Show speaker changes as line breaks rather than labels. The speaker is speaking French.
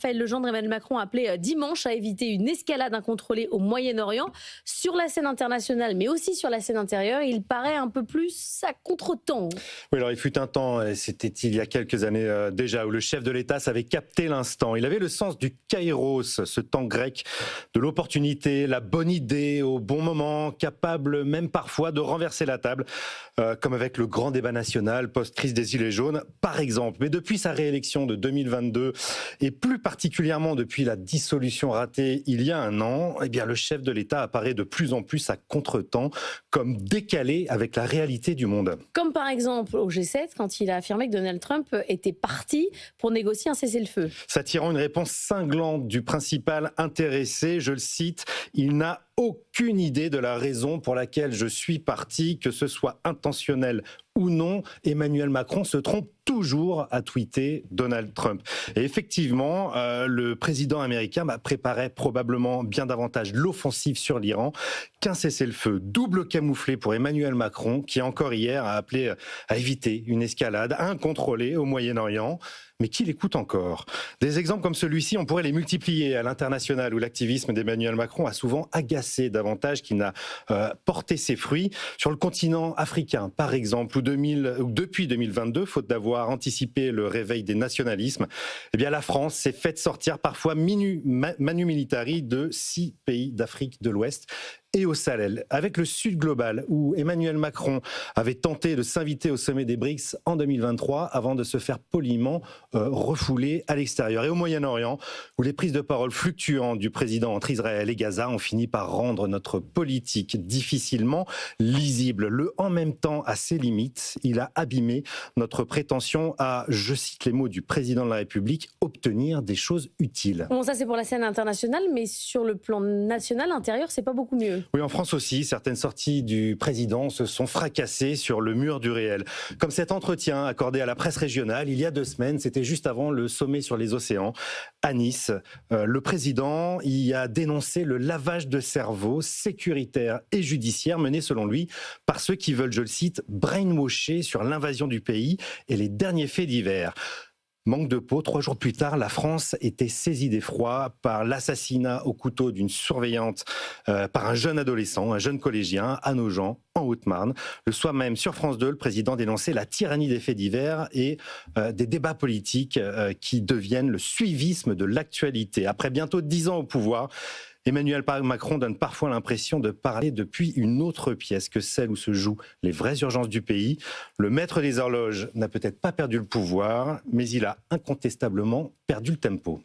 Raphaël Legendre, Emmanuel Macron a appelé dimanche à éviter une escalade incontrôlée au Moyen-Orient. Sur la scène internationale, mais aussi sur la scène intérieure, il paraît un peu plus à contre-temps.
Oui, alors il fut un temps, et c'était il y a quelques années déjà, où le chef de l'État savait capter l'instant. Il avait le sens du kairos, ce temps grec de l'opportunité, la bonne idée au bon moment, capable même parfois de renverser la table, comme avec le grand débat national post-crise des Gilets jaunes, par exemple. Mais depuis sa réélection de 2022, et plus particulièrement depuis la dissolution ratée il y a un an, eh bien le chef de l'État apparaît de plus en plus à contre-temps, comme décalé avec la réalité du monde.
Comme par exemple au G7, quand il a affirmé que Donald Trump était parti pour négocier un cessez-le-feu.
S'attirant une réponse cinglante du principal intéressé, je le cite, il n'a aucune idée de la raison pour laquelle je suis parti, que ce soit intentionnel ou non. Emmanuel Macron se trompe toujours, a tweeté Donald Trump. Et effectivement, le président américain préparait probablement bien davantage l'offensive sur l'Iran qu'un cessez-le-feu double camouflé pour Emmanuel Macron, qui encore hier a appelé à éviter une escalade incontrôlée au Moyen-Orient. Mais qui l'écoute encore? Des exemples comme celui-ci, on pourrait les multiplier à l'international, où l'activisme d'Emmanuel Macron a souvent agacé davantage qu'il n'a porté ses fruits. Sur le continent africain, par exemple, où depuis 2022, faute d'avoir anticipé le réveil des nationalismes, eh bien la France s'est faite sortir parfois manu militari de 6 pays d'Afrique de l'Ouest et au Sahel, avec le Sud global, où Emmanuel Macron avait tenté de s'inviter au sommet des BRICS en 2023, avant de se faire poliment refouler à l'extérieur. Et au Moyen-Orient, où les prises de parole fluctuantes du président entre Israël et Gaza ont fini par rendre notre politique difficilement lisible. Le « en même temps » a ses limites. Il a abîmé notre prétention à, je cite les mots du président de la République, obtenir des choses utiles.
Bon, ça c'est pour la scène internationale, mais sur le plan national, intérieur, c'est pas beaucoup mieux.
Oui, en France aussi, certaines sorties du président se sont fracassées sur le mur du réel. Comme cet entretien accordé à la presse régionale il y a 2 semaines, c'était juste avant le sommet sur les océans à Nice. Le président y a dénoncé le lavage de cerveau sécuritaire et judiciaire mené, selon lui, par ceux qui veulent, je le cite, brainwasher sur l'invasion du pays et les derniers faits divers. Manque de peau, 3 jours plus tard, la France était saisie d'effroi par l'assassinat au couteau d'une surveillante par un jeune adolescent, un jeune collégien, à Nogent, en Haute-Marne. Le soir même, sur France 2, le président dénonçait la tyrannie des faits divers et des débats politiques qui deviennent le suivisme de l'actualité. Après bientôt 10 ans au pouvoir, Emmanuel Macron donne parfois l'impression de parler depuis une autre pièce que celle où se jouent les vraies urgences du pays. Le maître des horloges n'a peut-être pas perdu le pouvoir, mais il a incontestablement perdu le tempo.